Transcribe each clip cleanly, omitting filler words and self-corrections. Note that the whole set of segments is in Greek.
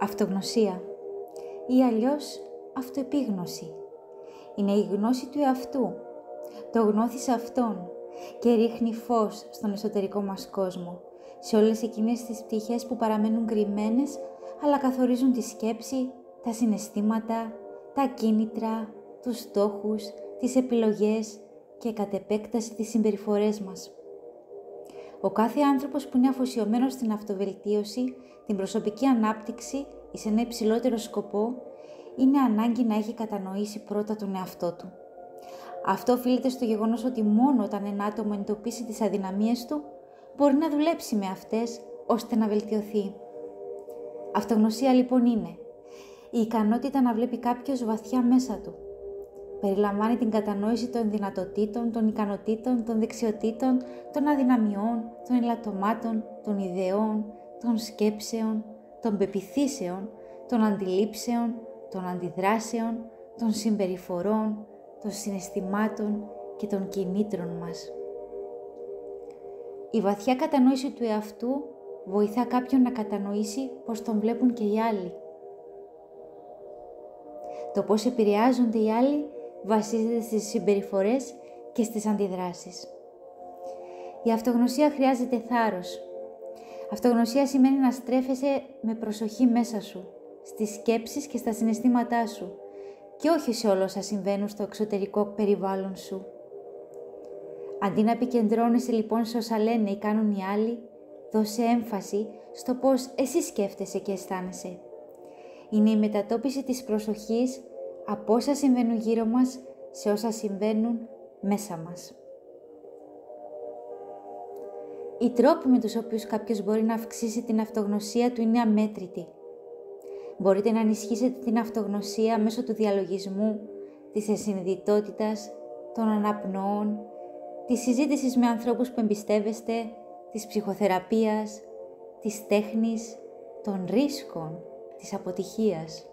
Αυτογνωσία ή αλλιώς αυτοεπίγνωση. Είναι η γνώση του εαυτού, το γνώθεις αυτόν και ρίχνει φως στον εσωτερικό μας κόσμο, σε όλες εκείνες τις πτυχές που παραμένουν κρυμμένες, αλλά καθορίζουν τη σκέψη, τα συναισθήματα, τα κίνητρα, τους στόχους, τις επιλογές και κατ' επέκταση τις συμπεριφορές μας. Ο κάθε άνθρωπος που είναι αφοσιωμένος στην αυτοβελτίωση, την προσωπική ανάπτυξη ή σε ένα υψηλότερο σκοπό, είναι ανάγκη να έχει κατανοήσει πρώτα τον εαυτό του. Αυτό οφείλεται στο γεγονός ότι μόνο όταν ένα άτομο εντοπίσει τις αδυναμίες του, μπορεί να δουλέψει με αυτές ώστε να βελτιωθεί. Αυτογνωσία λοιπόν είναι η ικανότητα να βλέπει κάποιος βαθιά μέσα του. Περιλαμβάνει την κατανόηση των δυνατοτήτων, των ικανοτήτων, των δεξιοτήτων, των αδυναμιών, των ελαττωμάτων, των ιδεών, των σκέψεων, των πεποιθήσεων, των αντιλήψεων, των αντιδράσεων, των συμπεριφορών, των συναισθημάτων και των κινήτρων μας. Η βαθιά κατανόηση του εαυτού βοηθά κάποιον να κατανοήσει πώς τον βλέπουν και οι άλλοι. Το πώς επηρεάζονται οι άλλοι βασίζεται στις συμπεριφορές και στις αντιδράσεις. Η αυτογνωσία χρειάζεται θάρρος. Αυτογνωσία σημαίνει να στρέφεσαι με προσοχή μέσα σου, στις σκέψεις και στα συναισθήματά σου και όχι σε όλα όσα συμβαίνουν στο εξωτερικό περιβάλλον σου. Αντί να επικεντρώνεσαι λοιπόν σε όσα λένε ή κάνουν οι άλλοι, δώσε έμφαση στο πώς εσύ σκέφτεσαι και αισθάνεσαι. Είναι η μετατόπιση της προσοχής από όσα συμβαίνουν γύρω μας σε όσα συμβαίνουν μέσα μας. Οι τρόποι με τους οποίους κάποιος μπορεί να αυξήσει την αυτογνωσία του είναι αμέτρητοι. Μπορείτε να ενισχύσετε την αυτογνωσία μέσω του διαλογισμού, της ενσυνειδητότητας, των αναπνοών, της συζήτησης με ανθρώπους που εμπιστεύεστε, της ψυχοθεραπείας, της τέχνης, των ρίσκων, της αποτυχίας.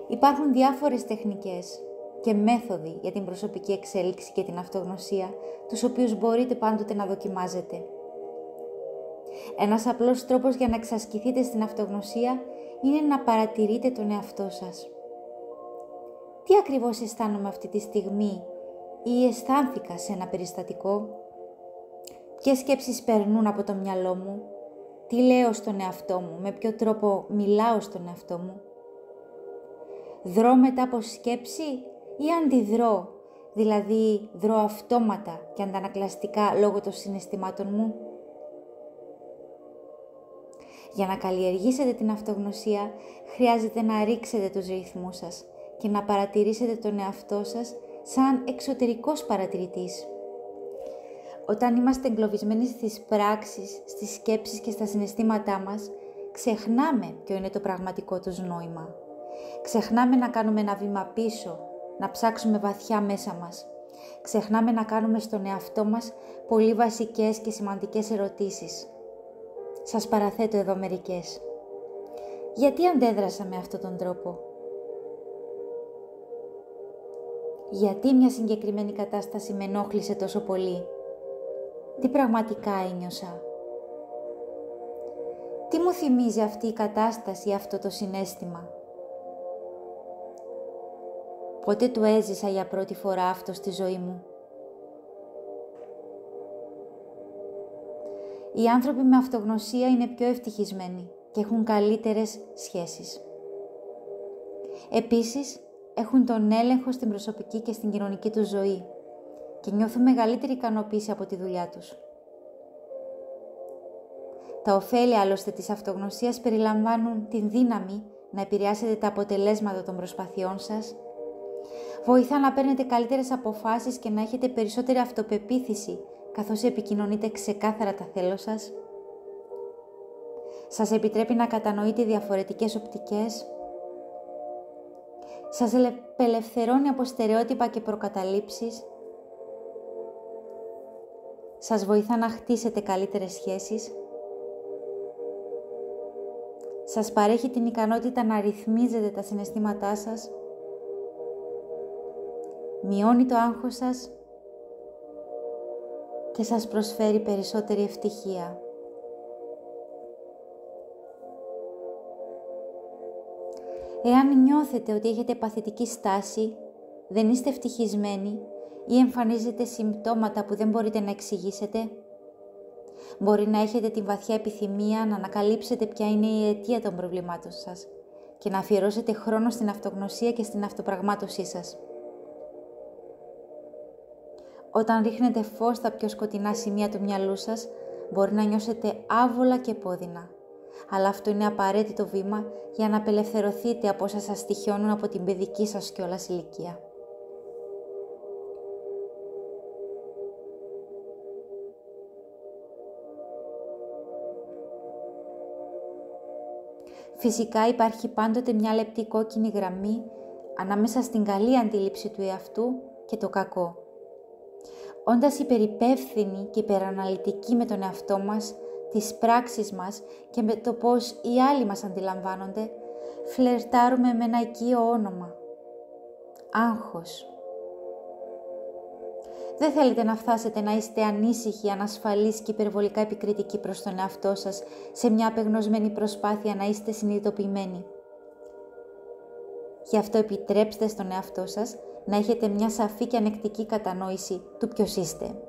Υπάρχουν διάφορες τεχνικές και μέθοδοι για την προσωπική εξέλιξη και την αυτογνωσία, τους οποίους μπορείτε πάντοτε να δοκιμάζετε. Ένας απλός τρόπος για να εξασκηθείτε στην αυτογνωσία είναι να παρατηρείτε τον εαυτό σας. Τι ακριβώς αισθάνομαι αυτή τη στιγμή ή αισθάνθηκα σε ένα περιστατικό? Ποιες σκέψεις περνούν από το μυαλό μου? Τι λέω στον εαυτό μου? Με ποιο τρόπο μιλάω στον εαυτό μου? Δρώ μετά από σκέψη ή αντιδρώ, δηλαδή δρώ αυτόματα και αντανακλαστικά λόγω των συναισθημάτων μου? Για να καλλιεργήσετε την αυτογνωσία, χρειάζεται να ρίξετε τους ρυθμούς σας και να παρατηρήσετε τον εαυτό σας σαν εξωτερικός παρατηρητής. Όταν είμαστε εγκλωβισμένοι στις πράξεις, στις σκέψεις και στα συναισθήματά μας, ξεχνάμε ποιο είναι το πραγματικό τους νόημα. Ξεχνάμε να κάνουμε ένα βήμα πίσω, να ψάξουμε βαθιά μέσα μας. Ξεχνάμε να κάνουμε στον εαυτό μας πολύ βασικές και σημαντικές ερωτήσεις. Σας παραθέτω εδώ μερικές. Γιατί αντέδρασα με αυτόν τον τρόπο? Γιατί μια συγκεκριμένη κατάσταση με ενόχλησε τόσο πολύ? Τι πραγματικά ένιωσα? Τι μου θυμίζει αυτή η κατάσταση ή αυτό το συναίσθημα? Πότε το έζησα για πρώτη φορά αυτό στη ζωή μου? Οι άνθρωποι με αυτογνωσία είναι πιο ευτυχισμένοι και έχουν καλύτερες σχέσεις. Επίσης, έχουν τον έλεγχο στην προσωπική και στην κοινωνική τους ζωή και νιώθουν μεγαλύτερη ικανοποίηση από τη δουλειά τους. Τα ωφέλη άλλωστε της αυτογνωσίας περιλαμβάνουν την δύναμη να επηρεάσετε τα αποτελέσματα των προσπαθειών σας, βοηθά να παίρνετε καλύτερες αποφάσεις και να έχετε περισσότερη αυτοπεποίθηση καθώς επικοινωνείτε ξεκάθαρα τα θέλω σας, σας επιτρέπει να κατανοείτε διαφορετικές οπτικές, σας απελευθερώνει από στερεότυπα και προκαταλήψεις, σας βοηθά να χτίσετε καλύτερες σχέσεις, σας παρέχει την ικανότητα να ρυθμίζετε τα συναισθήματά σας, μειώνει το άγχος σας και σας προσφέρει περισσότερη ευτυχία. Εάν νιώθετε ότι έχετε παθητική στάση, δεν είστε ευτυχισμένοι ή εμφανίζετε συμπτώματα που δεν μπορείτε να εξηγήσετε, μπορεί να έχετε την βαθιά επιθυμία να ανακαλύψετε ποια είναι η αιτία των προβλημάτων σας και να αφιερώσετε χρόνο στην αυτογνωσία και στην αυτοπραγμάτωσή σας. Όταν ρίχνετε φως στα πιο σκοτεινά σημεία του μυαλού σας, μπορεί να νιώσετε άβολα και πόδινα. Αλλά αυτό είναι απαραίτητο βήμα για να απελευθερωθείτε από όσα σας τυχιώνουν από την παιδική σας κιόλας ηλικία. Φυσικά υπάρχει πάντοτε μια λεπτή κόκκινη γραμμή ανάμεσα στην καλή αντίληψη του εαυτού και το κακό. Όντας υπερυπεύθυνοι και υπεραναλυτικοί με τον εαυτό μας, τις πράξεις μας και με το πώς οι άλλοι μας αντιλαμβάνονται, φλερτάρουμε με ένα οικείο όνομα. Άγχος. Δεν θέλετε να φτάσετε να είστε ανήσυχοι, ανασφαλείς και υπερβολικά επικριτικοί προς τον εαυτό σας σε μια απεγνωσμένη προσπάθεια να είστε συνειδητοποιημένοι. Γι' αυτό επιτρέψτε στον εαυτό σας να έχετε μια σαφή και ανεκτική κατανόηση του ποιος είστε.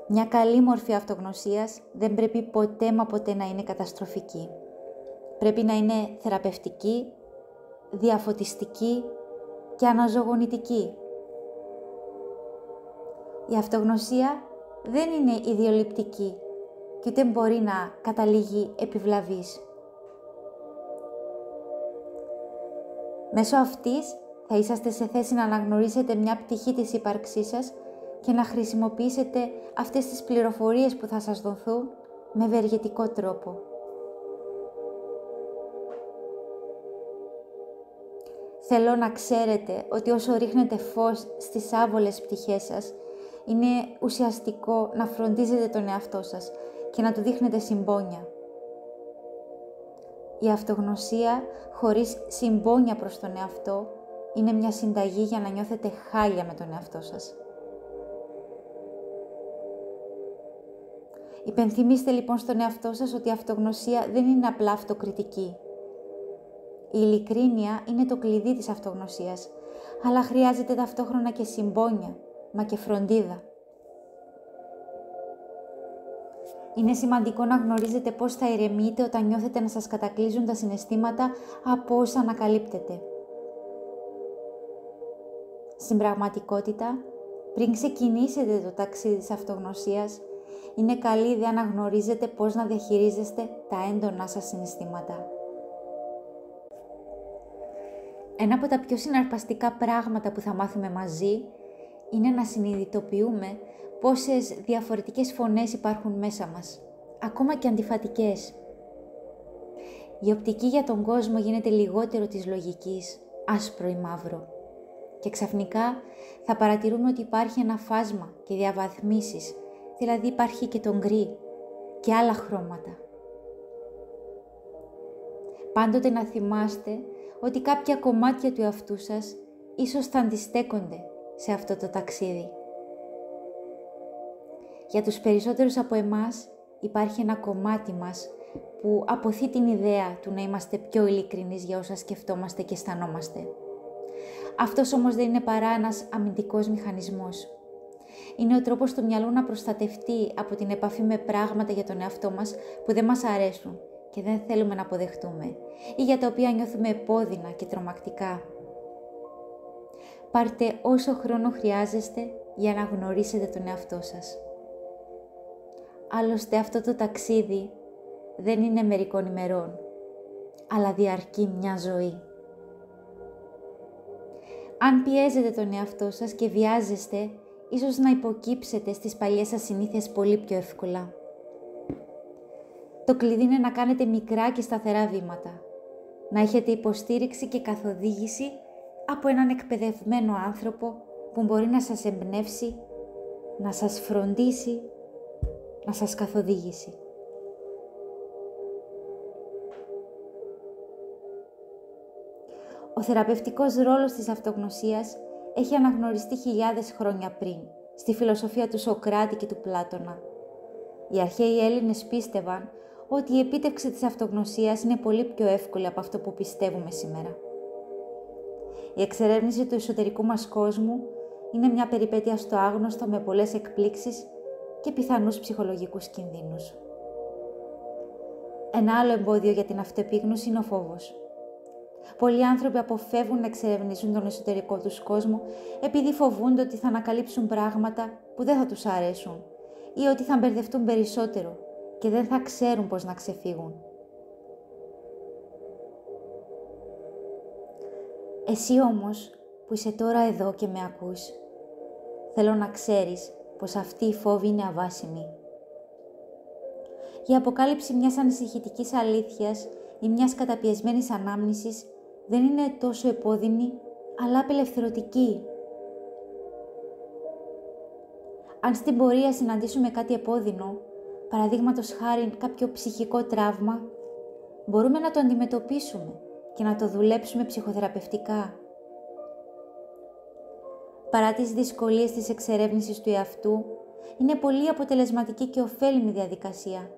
Μια καλή μορφή αυτογνωσίας δεν πρέπει ποτέ μα ποτέ να είναι καταστροφική. Πρέπει να είναι θεραπευτική, διαφωτιστική και αναζωογονητική. Η αυτογνωσία δεν είναι ιδιολειπτική και ούτε μπορεί να καταλήγει επιβλαβής. Μέσω αυτής θα είσαστε σε θέση να αναγνωρίσετε μια πτυχή της ύπαρξής σας και να χρησιμοποιήσετε αυτές τις πληροφορίες που θα σας δοθούν με ευεργετικό τρόπο. Θέλω να ξέρετε ότι όσο ρίχνετε φως στις άβολες πτυχές σας, είναι ουσιαστικό να φροντίζετε τον εαυτό σας και να του δείχνετε συμπόνια. Η αυτογνωσία χωρίς συμπόνια προς τον εαυτό είναι μια συνταγή για να νιώθετε χάλια με τον εαυτό σας. Υπενθυμίστε λοιπόν στον εαυτό σας ότι η αυτογνωσία δεν είναι απλά αυτοκριτική. Η ειλικρίνεια είναι το κλειδί της αυτογνωσίας, αλλά χρειάζεται ταυτόχρονα και συμπόνια, μα και φροντίδα. Είναι σημαντικό να γνωρίζετε πώς θα ηρεμείτε όταν νιώθετε να σας κατακλείζουν τα συναισθήματα από όσα ανακαλύπτετε. Στην πραγματικότητα, πριν ξεκινήσετε το ταξίδι της αυτογνωσίας, είναι καλή ιδέα να γνωρίζετε πώς να διαχειρίζεστε τα έντονά σας συναισθήματα. Ένα από τα πιο συναρπαστικά πράγματα που θα μάθουμε μαζί είναι να συνειδητοποιούμε πόσες διαφορετικές φωνές υπάρχουν μέσα μας, ακόμα και αντιφατικές. Η οπτική για τον κόσμο γίνεται λιγότερο της λογικής, άσπρο ή μαύρο. Και ξαφνικά θα παρατηρούμε ότι υπάρχει ένα φάσμα και διαβαθμίσεις, δηλαδή υπάρχει και το γκρι και άλλα χρώματα. Πάντοτε να θυμάστε ότι κάποια κομμάτια του εαυτού σας ίσως θα αντιστέκονται σε αυτό το ταξίδι. Για τους περισσότερους από εμάς υπάρχει ένα κομμάτι μας που αποθεί την ιδέα του να είμαστε πιο ειλικρινείς για όσα σκεφτόμαστε και αισθανόμαστε. Αυτός όμως δεν είναι παρά ένας αμυντικός μηχανισμός. Είναι ο τρόπος του μυαλού να προστατευτεί από την επαφή με πράγματα για τον εαυτό μας που δεν μας αρέσουν και δεν θέλουμε να αποδεχτούμε ή για τα οποία νιώθουμε επώδυνα και τρομακτικά. Πάρτε όσο χρόνο χρειάζεστε για να γνωρίσετε τον εαυτό σας. Άλλωστε αυτό το ταξίδι δεν είναι μερικών ημερών, αλλά διαρκεί μια ζωή. Αν πιέζετε τον εαυτό σας και βιάζεστε, ίσως να υποκύψετε στις παλιές σας συνήθειες πολύ πιο εύκολα. Το κλειδί είναι να κάνετε μικρά και σταθερά βήματα, να έχετε υποστήριξη και καθοδήγηση από έναν εκπαιδευμένο άνθρωπο που μπορεί να σας εμπνεύσει, να σας φροντίσει, να σας καθοδηγήσει. Ο θεραπευτικός ρόλος της αυτογνωσίας έχει αναγνωριστεί χιλιάδες χρόνια πριν, στη φιλοσοφία του Σωκράτη και του Πλάτωνα. Οι αρχαίοι Έλληνες πίστευαν ότι η επίτευξη της αυτογνωσίας είναι πολύ πιο εύκολη από αυτό που πιστεύουμε σήμερα. Η εξερεύνηση του εσωτερικού μας κόσμου είναι μια περιπέτεια στο άγνωστο με πολλές εκπλήξεις και πιθανούς ψυχολογικούς κινδύνους. Ένα άλλο εμπόδιο για την αυτοεπίγνωση είναι ο φόβος. Πολλοί άνθρωποι αποφεύγουν να εξερευνήσουν τον εσωτερικό τους κόσμο επειδή φοβούνται ότι θα ανακαλύψουν πράγματα που δεν θα τους αρέσουν ή ότι θα μπερδευτούν περισσότερο και δεν θα ξέρουν πώς να ξεφύγουν. Εσύ όμως που είσαι τώρα εδώ και με ακούς, θέλω να ξέρεις πως αυτή η φόβη είναι αβάσιμη. Η αποκάλυψη μιας ανησυχητικής αλήθειας ή μιας καταπιεσμένης ανάμνησης δεν είναι τόσο επώδυνη, αλλά απελευθερωτική. Αν στην πορεία συναντήσουμε κάτι επώδυνο, παραδείγματος χάριν κάποιο ψυχικό τραύμα, μπορούμε να το αντιμετωπίσουμε και να το δουλέψουμε ψυχοθεραπευτικά. Παρά τις δυσκολίες της εξερεύνησης του εαυτού, είναι πολύ αποτελεσματική και ωφέλιμη διαδικασία,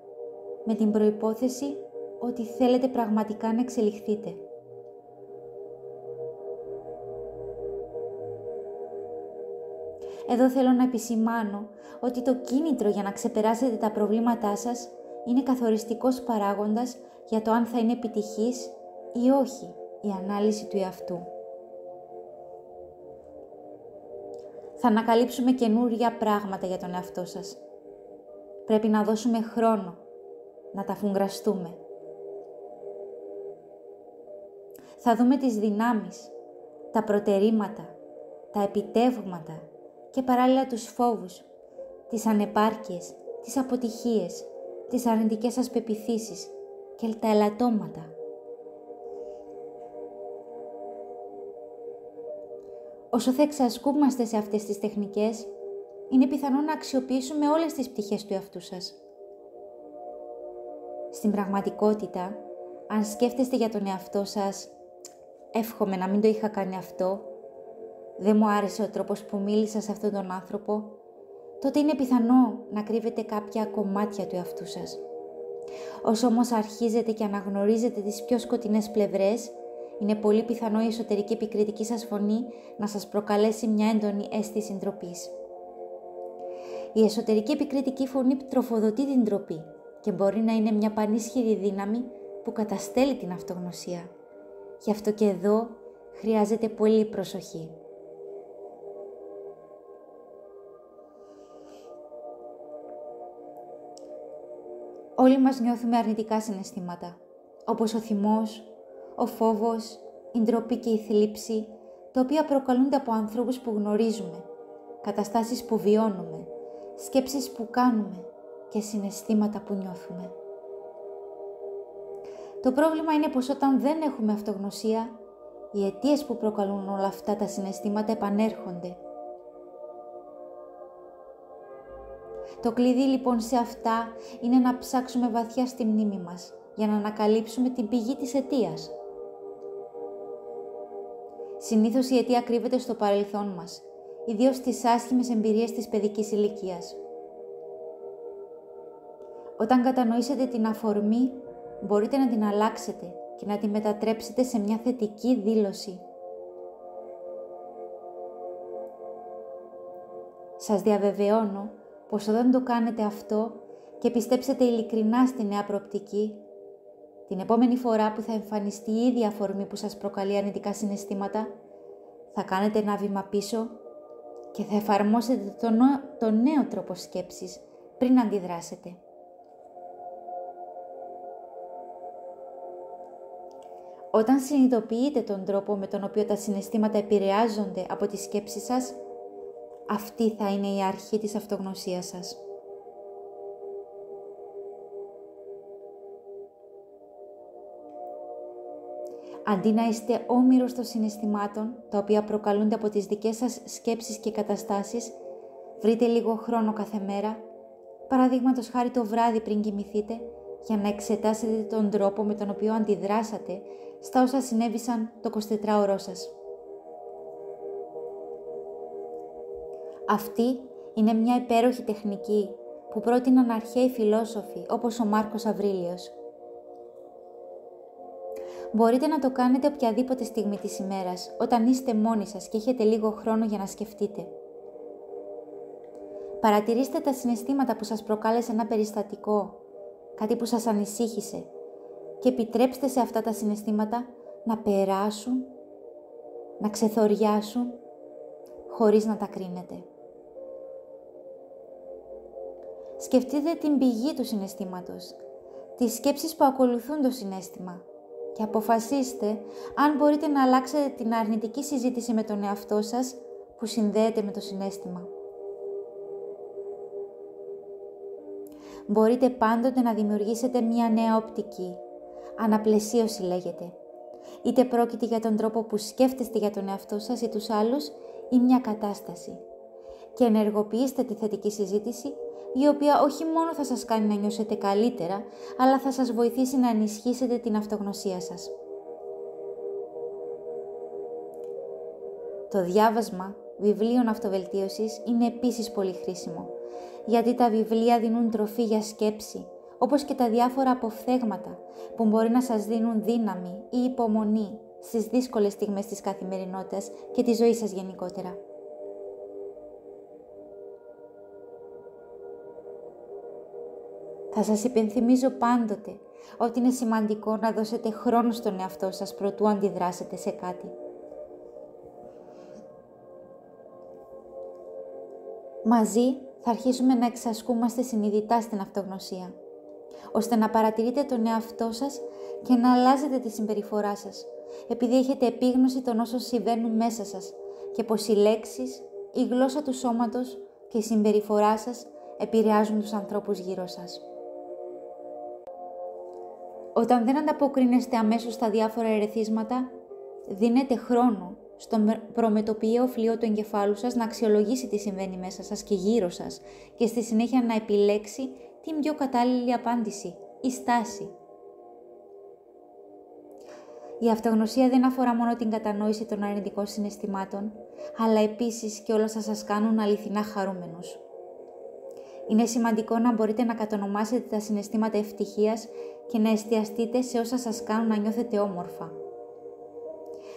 με την προϋπόθεση ότι θέλετε πραγματικά να εξελιχθείτε. Εδώ θέλω να επισημάνω ότι το κίνητρο για να ξεπεράσετε τα προβλήματά σας είναι καθοριστικός παράγοντας για το αν θα είναι επιτυχής ή όχι η ανάλυση του εαυτού. Θα ανακαλύψουμε καινούρια πράγματα για τον εαυτό σας. Πρέπει να δώσουμε χρόνο, να τα αφουγκραστούμε. Θα δούμε τις δυνάμεις, τα προτερήματα, τα επιτεύγματα και παράλληλα τους φόβους, τις ανεπάρκειες, τις αποτυχίες, τις αρνητικές σας πεποιθήσεις και τα ελαττώματα. Όσο θα εξασκούμαστε σε αυτές τις τεχνικές, είναι πιθανό να αξιοποιήσουμε όλες τις πτυχές του εαυτού σας. Στην πραγματικότητα, αν σκέφτεστε για τον εαυτό σας, εύχομαι να μην το είχα κάνει αυτό, δεν μου άρεσε ο τρόπος που μίλησα σε αυτόν τον άνθρωπο, τότε είναι πιθανό να κρύβετε κάποια κομμάτια του εαυτού σας. Όσο όμως αρχίζετε και αναγνωρίζετε τις πιο σκοτεινές πλευρές, είναι πολύ πιθανό η εσωτερική επικριτική σας φωνή να σας προκαλέσει μια έντονη αίσθηση ντροπής. Η εσωτερική επικριτική φωνή τροφοδοτεί την ντροπή και μπορεί να είναι μια πανίσχυρη δύναμη που καταστέλει την αυτογνωσία. Γι' αυτό και εδώ χρειάζεται πολύ προσοχή. Όλοι μας νιώθουμε αρνητικά συναισθήματα, όπως ο θυμός, ο φόβος, η ντροπή και η θλίψη, τα οποία προκαλούνται από ανθρώπους που γνωρίζουμε, καταστάσεις που βιώνουμε, σκέψεις που κάνουμε και συναισθήματα που νιώθουμε. Το πρόβλημα είναι πως όταν δεν έχουμε αυτογνωσία, οι αιτίες που προκαλούν όλα αυτά τα συναισθήματα επανέρχονται. Το κλειδί λοιπόν σε αυτά είναι να ψάξουμε βαθιά στη μνήμη μας για να ανακαλύψουμε την πηγή της αιτίας. Συνήθως η αιτία κρύβεται στο παρελθόν μας, ιδίως στις άσχημες εμπειρίες της παιδικής ηλικίας. Όταν κατανοήσετε την αφορμή, μπορείτε να την αλλάξετε και να την μετατρέψετε σε μια θετική δήλωση. Σας διαβεβαιώνω πως όταν το κάνετε αυτό και πιστέψετε ειλικρινά στη νέα προοπτική, την επόμενη φορά που θα εμφανιστεί η ίδια αφορμή που σας προκαλεί αρνητικά συναισθήματα, θα κάνετε ένα βήμα πίσω και θα εφαρμόσετε τον νέο τρόπο σκέψης πριν αντιδράσετε. Όταν συνειδητοποιείτε τον τρόπο με τον οποίο τα συναισθήματα επηρεάζονται από τις σκέψεις σας, αυτή θα είναι η αρχή της αυτογνωσίας σας. Αντί να είστε όμηρος των συναισθημάτων, τα οποία προκαλούνται από τις δικές σας σκέψεις και καταστάσεις, βρείτε λίγο χρόνο κάθε μέρα, παραδείγματος χάρη το βράδυ πριν κοιμηθείτε, για να εξετάσετε τον τρόπο με τον οποίο αντιδράσατε στα όσα συνέβησαν το 24ωρο σας. Αυτή είναι μια υπέροχη τεχνική που πρότειναν αρχαίοι φιλόσοφοι όπως ο Μάρκος Αβρίλιος. Μπορείτε να το κάνετε οποιαδήποτε στιγμή της ημέρας, όταν είστε μόνοι σας και έχετε λίγο χρόνο για να σκεφτείτε. Παρατηρήστε τα συναισθήματα που σας προκάλεσε ένα περιστατικό, κάτι που σας ανησύχησε, και επιτρέψτε σε αυτά τα συναισθήματα να περάσουν, να ξεθοριάσουν, χωρίς να τα κρίνετε. Σκεφτείτε την πηγή του συναισθήματος, τις σκέψεις που ακολουθούν το συναίσθημα και αποφασίστε αν μπορείτε να αλλάξετε την αρνητική συζήτηση με τον εαυτό σας που συνδέεται με το συναίσθημα. Μπορείτε πάντοτε να δημιουργήσετε μια νέα οπτική, αναπλαισίωση λέγεται. Είτε πρόκειται για τον τρόπο που σκέφτεστε για τον εαυτό σας ή τους άλλους ή μια κατάσταση. Και ενεργοποιήστε τη θετική συζήτηση, η οποία όχι μόνο θα σας κάνει να νιώσετε καλύτερα, αλλά θα σας βοηθήσει να ενισχύσετε την αυτογνωσία σας. Το διάβασμα βιβλίων αυτοβελτίωσης είναι επίσης πολύ χρήσιμο, γιατί τα βιβλία δίνουν τροφή για σκέψη, όπως και τα διάφορα αποφθέγματα που μπορεί να σας δίνουν δύναμη ή υπομονή στις δύσκολες στιγμές της καθημερινότητας και της ζωής σας γενικότερα. Θα σας υπενθυμίζω πάντοτε ότι είναι σημαντικό να δώσετε χρόνο στον εαυτό σας προτού αντιδράσετε σε κάτι. Μαζί θα αρχίσουμε να εξασκούμαστε συνειδητά στην αυτογνωσία, ώστε να παρατηρείτε τον εαυτό σας και να αλλάζετε τη συμπεριφορά σας, επειδή έχετε επίγνωση των όσων συμβαίνουν μέσα σας και πως οι λέξεις, η γλώσσα του σώματος και η συμπεριφορά σας επηρεάζουν τους ανθρώπους γύρω σας. Όταν δεν ανταποκρίνεστε αμέσως στα διάφορα ερεθίσματα, δίνετε χρόνο στον προμετωπιαίο φλοιό του εγκεφάλου σας να αξιολογήσει τι συμβαίνει μέσα σας και γύρω σας και στη συνέχεια να επιλέξει την πιο κατάλληλη απάντηση ή στάση. Η αυτογνωσία δεν αφορά μόνο την κατανόηση των αρνητικών συναισθημάτων, αλλά επίσης και όλα θα σας κάνουν αληθινά χαρούμενους. Είναι σημαντικό να μπορείτε να κατονομάσετε τα συναισθήματα ευτυχίας και να εστιαστείτε σε όσα σας κάνουν να νιώθετε όμορφα.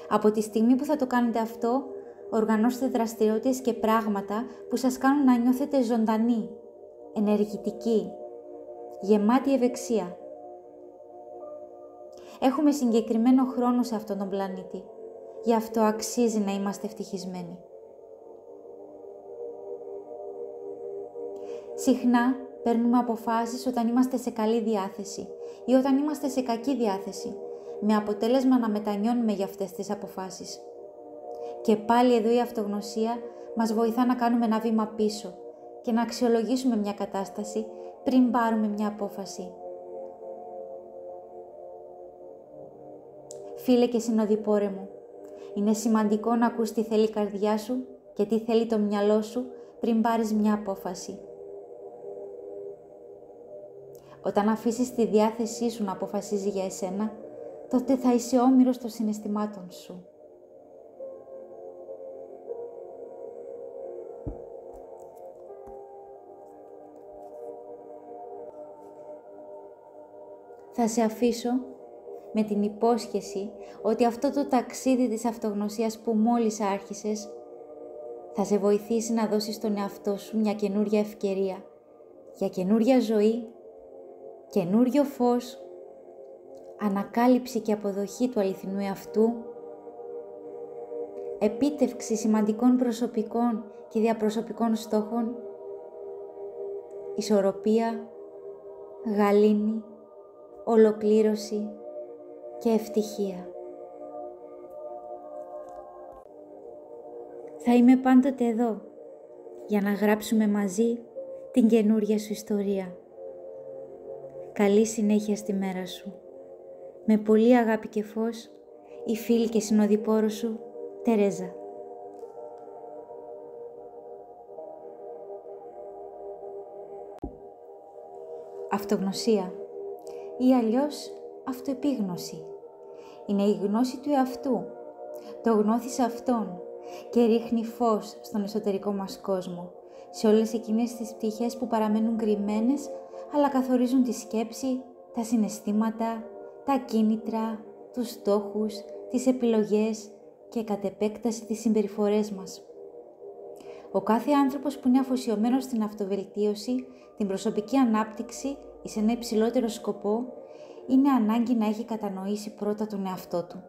Από τη στιγμή που θα το κάνετε αυτό, οργανώστε δραστηριότητες και πράγματα που σας κάνουν να νιώθετε ζωντανοί, ενεργητικοί, γεμάτοι ευεξία. Έχουμε συγκεκριμένο χρόνο σε αυτόν τον πλανήτη, γι' αυτό αξίζει να είμαστε ευτυχισμένοι. Συχνά παίρνουμε αποφάσεις όταν είμαστε σε καλή διάθεση ή όταν είμαστε σε κακή διάθεση, με αποτέλεσμα να μετανιώνουμε για αυτές τις αποφάσεις. Και πάλι εδώ η αυτογνωσία μας βοηθά να κάνουμε ένα βήμα πίσω και να αξιολογήσουμε μια κατάσταση πριν πάρουμε μια απόφαση. Φίλε και συνοδοιπόρε μου, είναι σημαντικό να ακούς τι θέλει η καρδιά σου και τι θέλει το μυαλό σου πριν πάρεις μια απόφαση. Όταν αφήσεις τη διάθεσή σου να αποφασίζει για εσένα, τότε θα είσαι όμηρος των συναισθημάτων σου. Θα σε αφήσω με την υπόσχεση ότι αυτό το ταξίδι της αυτογνωσίας που μόλις άρχισες θα σε βοηθήσει να δώσεις στον εαυτό σου μια καινούρια ευκαιρία για καινούρια ζωή, καινούριο φως, ανακάλυψη και αποδοχή του αληθινού εαυτού, επίτευξη σημαντικών προσωπικών και διαπροσωπικών στόχων, ισορροπία, γαλήνη, ολοκλήρωση και ευτυχία. Θα είμαι πάντοτε εδώ για να γράψουμε μαζί την καινούρια σου ιστορία. Καλή συνέχεια στη μέρα σου. Με πολύ αγάπη και φως, η φίλη και συνοδοιπόρος σου, Τερέζα. Αυτογνωσία ή αλλιώς αυτοεπίγνωση είναι η γνώση του εαυτού, το γνώθεις αυτόν και ρίχνει φως στον εσωτερικό μας κόσμο, σε όλες εκείνες τις πτυχές που παραμένουν κρυμμένες, αλλά καθορίζουν τη σκέψη, τα συναισθήματα, τα κίνητρα, τους στόχους, τις επιλογές και κατ' επέκταση τις συμπεριφορές μας. Ο κάθε άνθρωπος που είναι αφοσιωμένος στην αυτοβελτίωση, την προσωπική ανάπτυξη ή σε ένα υψηλότερο σκοπό, είναι ανάγκη να έχει κατανοήσει πρώτα τον εαυτό του.